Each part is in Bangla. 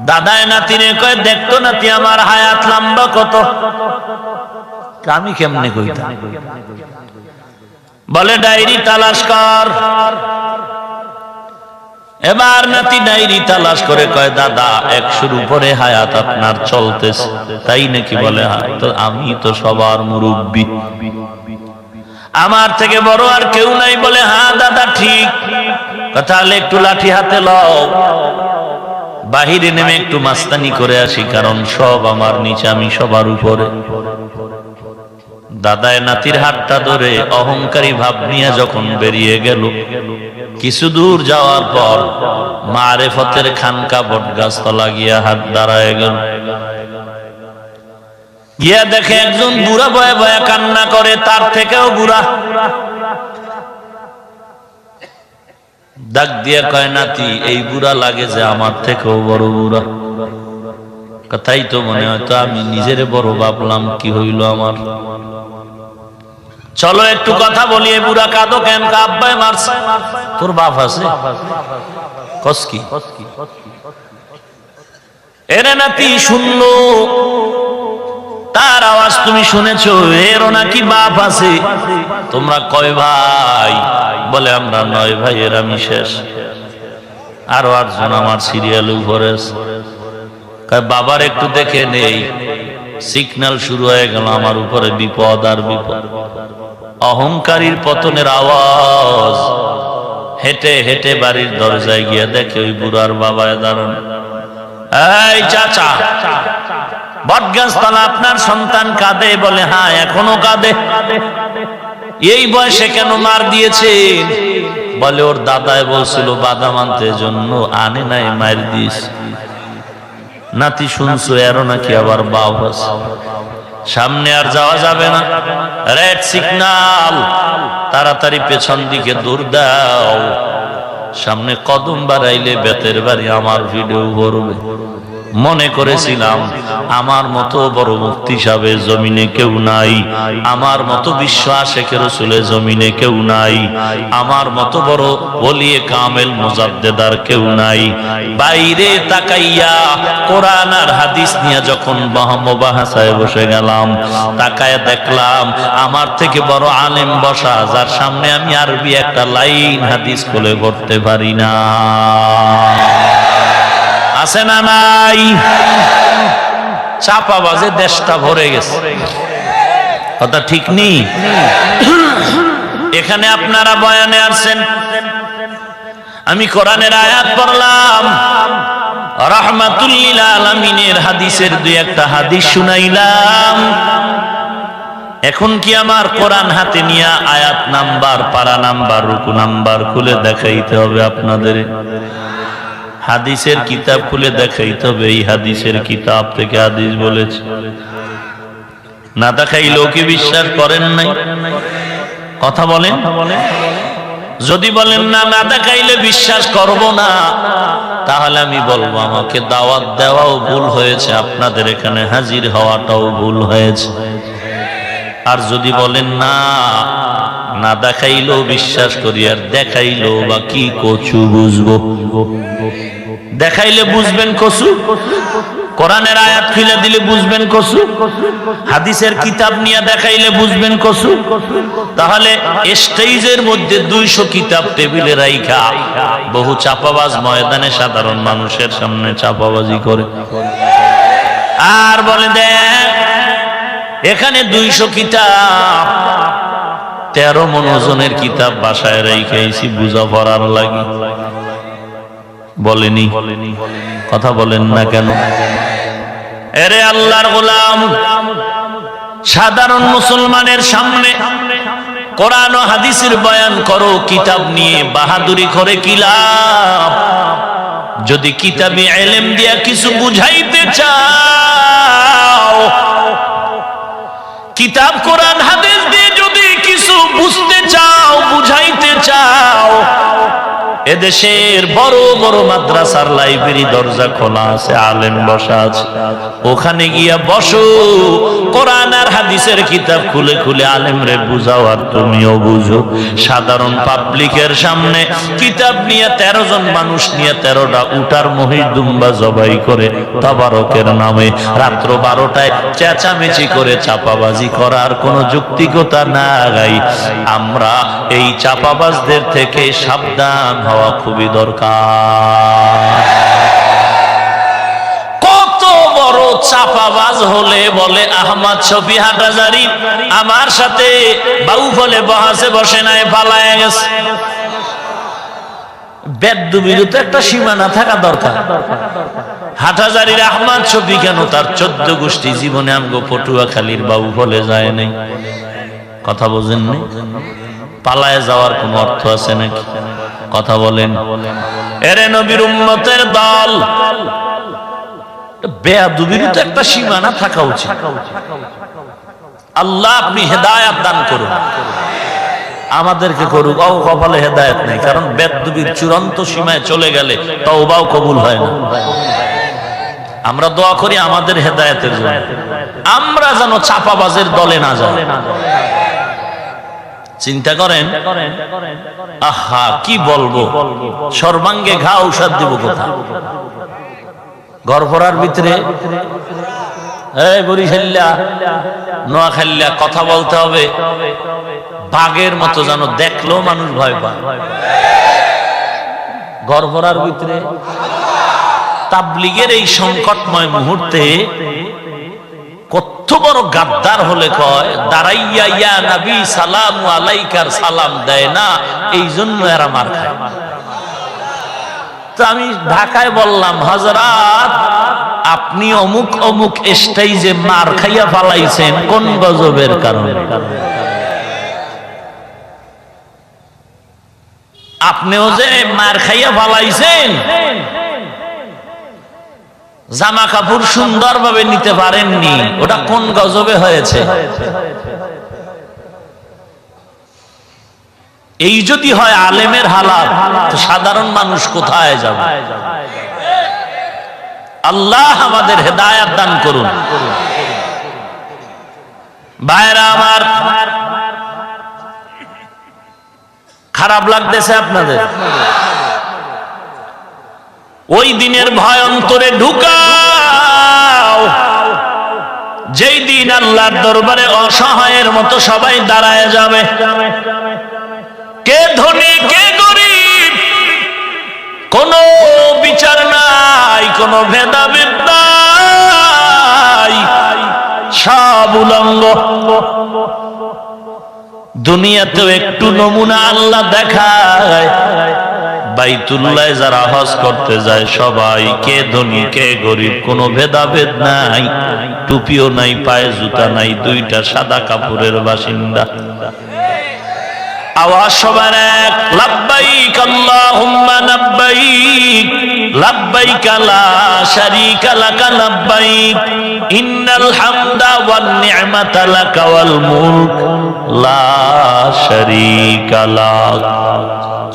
দাদায় নাতিনে কয়, দেখতো নাতি আমার হায়াত লম্বা কত। আমি কেমনে কইতাম? বলে ডায়েরি তালাশ কর। এবার নাতি ডায়েরি তালাশ করে কয়, দাদা 100-র উপরে হায়াত আপনার চলতেছে। তাই নাকি? বলে হ্যাঁ। তো আমি তো সবার মুরব্বী, আমার থেকে বড় আর কেউ নাই। বলে হ্যাঁ দাদা ঠিক। তাহলে একটু লাঠি হাতে লও, বাহিরে নেমে একটু মাস্তানি করে আসি, কারণ সব আমার নিচে, আমি সবার উপরে। দাদায় নাতির হাতটা ধরে অহংকারী ভাব নিয়ে যখন বেরিয়ে গেল, কিছু দূর যাওয়ার পর মারেফতের খানকা বটগাছতলা গিয়া হাত দাঁড়ায় গেল। গিয়া দেখে একজন বুড়া বয়ে বয়ে কান্না করে, তার থেকেও বুড়া। ডাক দিয়ে কয়, নাতি এই বুড়া লাগে যে আমার থেকেও বড় বুড়া। কথাই তো মনে হয়, তো আমি নিজের বড় ভাবলাম, কি হইল আমার? চলো একটু কথা বলি। এ বুড়া কাঁদো কেন? আব্বাই মারছে। তোর বাপ আছে? কস কি? এরে নাতি শুনলো, তার আওয়াজ তুমি শুনেছো, এরও নাকি বাপ আছে? তোমরা কয় ভাই? বলে আমরা 9 ভাই, এর আমি শেষ। আরো 8 জন আমার সিরিয়াল উপরে। বাবার একটু দেখে নেই। সিগন্যাল শুরু হয়ে গেল আমার উপরে, বিপদ আর বিপদ। অহংকারীর পতনের আওয়াজ। হেঁটে হেঁটে বাড়ির দরজায় গিয়ে দেখে ওই বুড়ার বাবায় দাঁড়ানো। এই চাচা, বটগাছতলা আপনার সন্তান কাঁদে? বলে হ্যাঁ এখনো কাঁদে। এই বয়সে কেন মার দিয়েছেন? বলে ওর দাদায় বলছিল বাদাম আনতে জন্য, আনে নাই, মার দিস। নাতি শুনছো, এরও নাকি আবার বাপ আছে। সামনে আর যাওয়া যাবে না, রেড সিগন্যাল, তাড়াতাড়ি পেছন দিকে দৌড় দাও। সামনে কদম বাড়াইলে বেতের বাড়ি আমার ভিডিও করবে। মনে করেছিলাম আমার মতো বড় মুফতি সাহেবের জমিনে কেউ নাই, আমার মতো বিশ্ব আশেকের রাসূলের জমিনে কেউ নাই, আমার মতো বড় ওলিয়ে কামেল মুজাদ্দেদার কেউ নাই। বাইরে তাকাইয়া কোরআন আর হাদিস নিয়ে যখন মুবাহাসায় বসে গেলাম, তাকায় দেখলাম আমার থেকে বড় আলেম বসা, যার সামনে আমি আরবি একটা লাইন হাদিস খুলে পড়তে পারি না। আছে না নাই? চাপাবাজে দেশটা ভরে গেছে। কথা ঠিক নেই? এখানে আপনারা বয়ানে আসছেন, আমি কোরআনের আয়াত পড়লাম, রাহমাতুল লিল আলামিনের হাদিসের 2-1টা হাদিস শুনাইলাম। এখন কি আমার কোরআন হাতে নিয়ে আয়াত নাম্বার, পারা নাম্বার, রুকু নাম্বার খুলে দেখাইতে হবে আপনাদের? হাদিসের কিতাব খুলে দেখাইতে হবে, এই হাদিসের কিতাব থেকে হাদিস বলেছে। না দেখাইলেও কি বিশ্বাস করেন নাই? কথা বলেন। যদি বলেন না, না দেখাইলে বিশ্বাস করব না, তাহলে আমি বলবো আমাকে দাওয়াত দেওয়াও ভুল হয়েছে, আপনাদের এখানে হাজির হওয়াটাও ভুল হয়েছে। আর যদি বলেন না, না দেখাইলেও বিশ্বাস করি, আর দেখাইলো বা কি কচু বুঝবো? দেখাইলে বুঝবেন কচু, কোরআনের আয়াত খুলে দিলে বুঝবেন কচু, হাদিসের কিতাব নিয়ে দেখাইলে বুঝবেন কচু। তাহলে স্টেজের মধ্যে 200 কিতাব টেবিলে রাইখা বহু চাপাবাজ ময়দানে সাধারণ মানুষের সামনে চাপাবাজি করে, আর বলে দেখ এখানে 200 কিতাব, 13 মণ ওজনের কিতাব বাসায় রাইখাইছি বুঝা পড়ার লাগি। বলেনি? কথা বলেন না কেন? এরে আল্লাহর গোলাম, সাধারণ মুসলমানের সামনে কোরআন ও হাদিসের বয়ান করো, কিতাব নিয়ে বাহাদুরি করে কি লাভ? যদি কিতাবে ইলম দিয়া কিছু বুঝাইতে চাও, কিতাব কোরআন হাদিস দিয়ে যদি কিছু বুঝতে চাও, বুঝাইতে চাও, এদেশের বড় বড় মাদ্রাসার লাইব্রেরি দরজা খোলা আছে, আলেম বসা আছে, ওখানে গিয়া বসো, কোরআন আর হাদিসের কিতাব খুলে খুলে আলেমরে বুঝাও আর তুমিও বুঝো। সাধারণ পাবলিকের সামনে কিতাব নিয়ে 13 জন মানুষ নিয়ে 13টা উটার মহিষ দুম্বা জবাই করে তাবারকের নামে রাত্র 12টায় চেঁচামেচি করে চাপাবাজি করার কোনো যুক্তিকতা নাই। আমরা এই চাপাবাজদের থেকে সাবধান হওয়া খুবই দরকার। কত বড় চাপাবাজ হলে বলে আহমদ শফি হাটাজারি আমার সাথে বাউফলে বহাসে বসে নাই, পালায় গেছে। বেদ্যুবিরও তো একটা সীমানা থাকা দরকার। হাটাজারির আহমদ শফি কেন তার 14 গোষ্ঠী জীবনে আমগো পটুয়াখালীর বাউফলে যায় নাই? কথা বোঝেননি? পালায় যাওয়ার কোন অর্থ আছে নাকি? কথা বলেন। এরে নবীর উম্মতের দল, বেয়াদবিরও তো একটা সীমানা থাকা উচিত। আল্লাহ আপনি হেদায়েত দান করুন, আমাদেরকে করুক। কপালে হেদায়েত নেই, কারণ বেয়াদবির চূড়ান্ত সীমায় চলে গেলে তওবাও কবুল হয় না। আমরা দোয়া করি আমাদের হেদায়েতের জন্য, আমরা যেন চাপাবাজের দলে না যাই। চিন্তা করেন, আহা কি বলবো, সর্বাঙ্গে ঘা ঔষধ দিব কোথায়? গড়পড়ার ভিতরে বরিশাল্লা নোয়াখাল্লা কথা বলতে হবে বাঘের মতো, যেন দেখলেও মানুষ ভয় পায়। গড়পড়ার ভিতরে তাবলীগের এই সংকটময় মুহূর্তে কত বড় গাদ্দার হলে কয় দাঁড়াইয়া ইয়া নবী সালামু আলাইকার সালাম দেয় না, এই জন্য এরা মার খায়। তো আমি ঢাকায় বললাম, হযরত আপনি অমুক অমুক স্টেজে মার খাইয়া ফালাইছেন কোন গজবের কারণে? আপনিও যে মার খাইয়া ফালাইছেন, জামা কাপড় সুন্দরভাবে নিতে পারেননি, ওটা কোন গজবে হয়েছে? এই যদি হয় আলেমের হালাত, তো সাধারণ মানুষ কোথায় যাবে? আল্লাহ আমাদের হেদায়েত দান করুন। ভাইরা আমার, খারাপ লাগতেছে আপনাদের? ওই দিনের ভয় অন্তরে ঢুকাও, যেই দিন আল্লাহর দরবারে অসহায়ের মতো সবাই দাঁড়ায় যাবে। কে ধনী কে গরিব কোন বিচার নাই, কোন ভেদাভেদ নাই, সব উলঙ্গ। দুনিয়াতেও একটু নমুনা আল্লাহ দেখায়, বাইতুল্লাহ যারা হজ করতে যায় সবাই কে ধনী কে গরিব কোনো ভেদাভেদ নাই, টুপিও নাই, পায়ে জুতা নাই, 2টা সাদা কাপড়ের বাসিন্দা। আওয়াজ সবার এক, লাব্বাইক আল্লাহুম্মা লাব্বাইক, লাব্বাইক লা শারীকা লাকা লাব্বাইক, ইন্নাল হামদা ওয়ান নি'মাতা লাকা ওয়াল মুলক লা শারীকা লাক।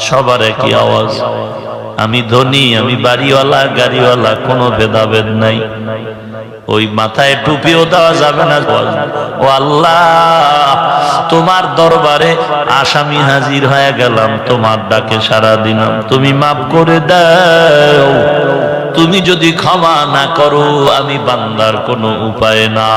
সবার একই আওয়াজ, আমি ধনী, আমি বাড়িওয়ালা, গাড়িওয়ালা, কোনো ভেদাভেদ নাই। ওই মাথায় টুপিও দেওয়া যাবে না। ও আল্লাহ, তোমার দরবারে আসামি হাজির হয়ে গেলাম, তোমার ডাকে সাড়া দিলাম, তুমি মাফ করে দাও। তুমি যদি ক্ষমা না করো, আমি বান্দার কোনো উপায় না।